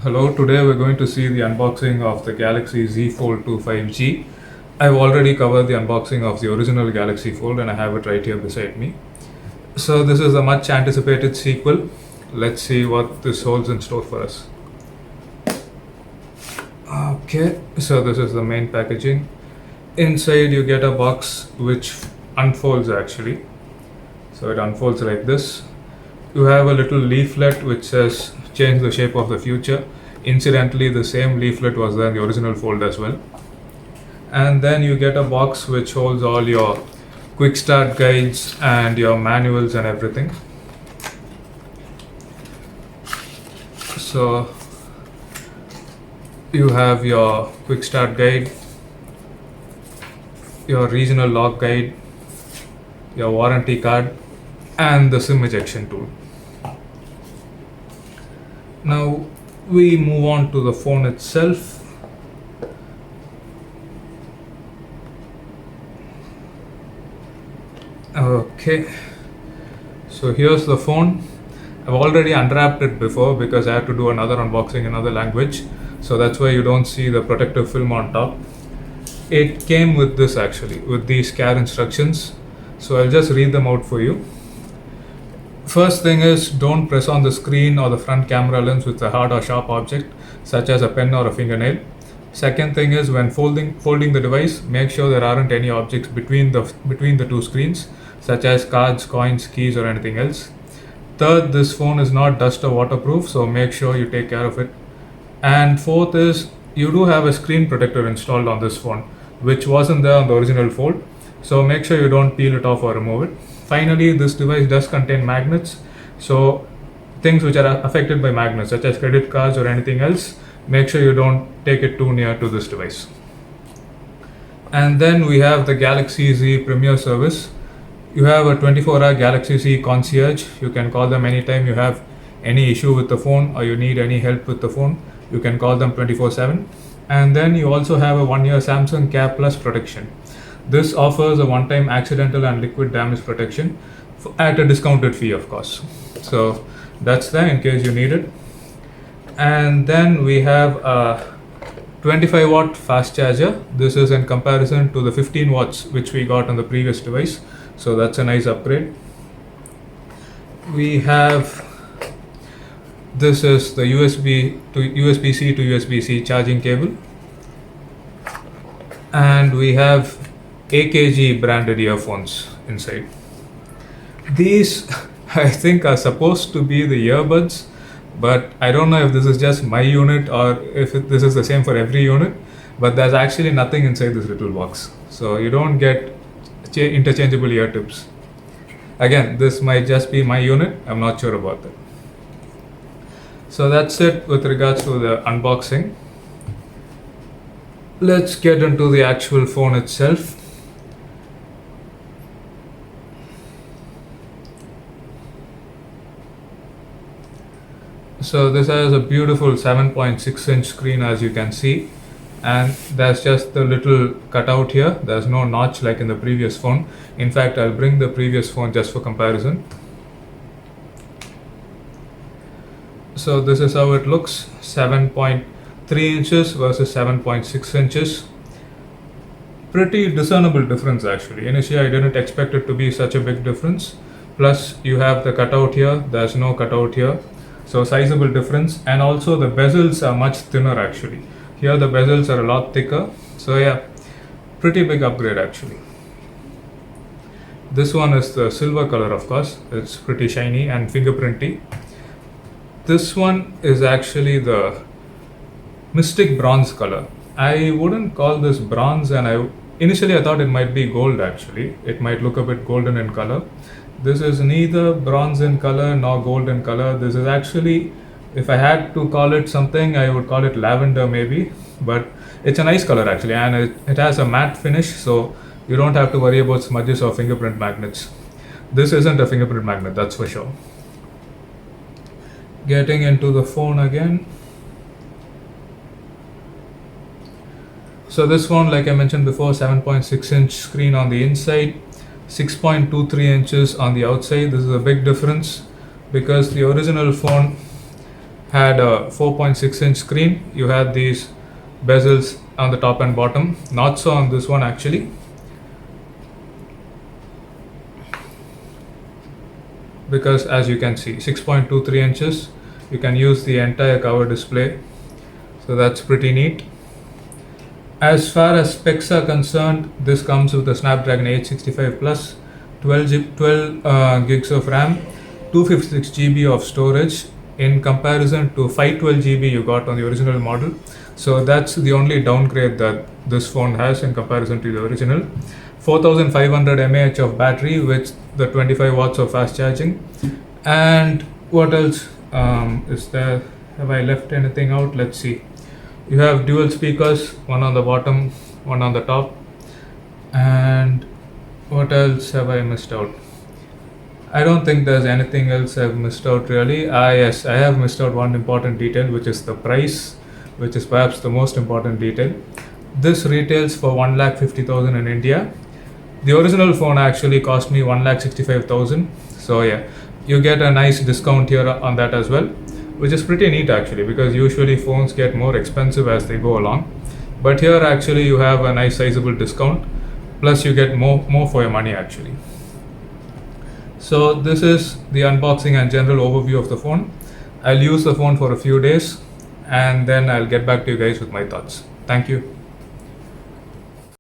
Hello, today we're going to see the unboxing of the Galaxy Z Fold 2 5G. I've already covered the unboxing of the original Galaxy Fold and I have it right here beside me. So this is a much anticipated sequel. Let's see what this holds in store for us. Okay, so this is the main packaging. Inside you get a box which unfolds actually. So it unfolds like this. You have a little leaflet which says change the shape of the future. Incidentally, the same leaflet was there in the original Fold as well. And then you get a box which holds all your quick start guides and your manuals and everything. So you have your quick start guide, your regional lock guide, your warranty card, and the SIM ejection tool. Now we move on to the phone itself. Okay, so here's the phone. I've already unwrapped it before because I had to do another unboxing in another language, so that's why you don't see the protective film on top. It came with this actually, with these care instructions, so I'll just read them out for you. First thing is, don't press on the screen or the front camera lens with a hard or sharp object such as a pen or a fingernail. Second thing is, when folding the device, make sure there aren't any objects between the two screens such as cards, coins, keys or anything else. Third, this phone is not dust or waterproof, so make sure you take care of it. And fourth is, you do have a screen protector installed on this phone which wasn't there on the original Fold, so make sure you don't peel it off or remove it. Finally, this device does contain magnets, so things which are affected by magnets such as credit cards or anything else, make sure you don't take it too near to this device. And then we have the Galaxy Z Premier service. You have a 24-hour Galaxy Z concierge. You can call them anytime you have any issue with the phone or you need any help with the phone. You can call them 24/7. And then you also have a 1-year Samsung Care Plus protection. This offers a one-time accidental and liquid damage protection at a discounted fee, of course. So that's there in case you need it. And then we have a 25-watt fast charger. This is in comparison to the 15 watts which we got on the previous device. So that's a nice upgrade. We have, this is the USB-C to USB-C charging cable. And we have AKG branded earphones inside. These I think are supposed to be the earbuds, but I don't know if this is just my unit or if this is the same for every unit, but there's actually nothing inside this little box, so you don't get interchangeable ear tips. Again, this might just be my unit, I'm not sure about that. So that's it with regards to the unboxing. Let's get into the actual phone itself. So this has a beautiful 7.6-inch screen, as you can see, and there's just the little cutout here. There's no notch like in the previous phone. In fact, I'll bring the previous phone just for comparison. So this is how it looks, 7.3 inches versus 7.6 inches. Pretty discernible difference actually. Initially I didn't expect it to be such a big difference. Plus you have the cutout here, there's no cutout here. So sizable difference, and also the bezels are much thinner actually. Here the bezels are a lot thicker. So yeah, pretty big upgrade actually. This one is the silver color, of course. It's pretty shiny and fingerprinty. This one is actually the Mystic bronze color. I wouldn't call this bronze, and initially I thought it might be gold actually. It might look a bit golden in color. This is neither bronze in color nor gold in color. This is actually, if I had to call it something, I would call it lavender maybe, but it's a nice color actually, and it has a matte finish, so you don't have to worry about smudges or fingerprint magnets. This isn't a fingerprint magnet, that's for sure. Getting into the phone again. So this phone, like I mentioned before, 7.6-inch screen on the inside, 6.23 inches on the outside. This is a big difference because the original phone had a 4.6-inch screen. You had these bezels on the top and bottom, not so on this one actually. Because as you can see, 6.23 inches, you can use the entire cover display, so that's pretty neat. As far as specs are concerned, this comes with a Snapdragon 865 Plus, 12 gigs of RAM, 256 GB of storage in comparison to 512 GB you got on the original model. So that's the only downgrade that this phone has in comparison to the original. 4500 mAh of battery with the 25 watts of fast charging. And what else is there? Have I left anything out? Let's see. You have dual speakers, one on the bottom, one on the top. And what else have I missed out? I don't think there's anything else I've missed out really. Yes, I have missed out one important detail, which is the price, which is perhaps the most important detail. This retails for 1,50,000 in India. The original phone actually cost me 1,65,000. So yeah, you get a nice discount here on that as well, which is pretty neat actually, because usually phones get more expensive as they go along. But here actually you have a nice sizable discount, plus you get more for your money actually. So this is the unboxing and general overview of the phone. I'll use the phone for a few days and then I'll get back to you guys with my thoughts. Thank you.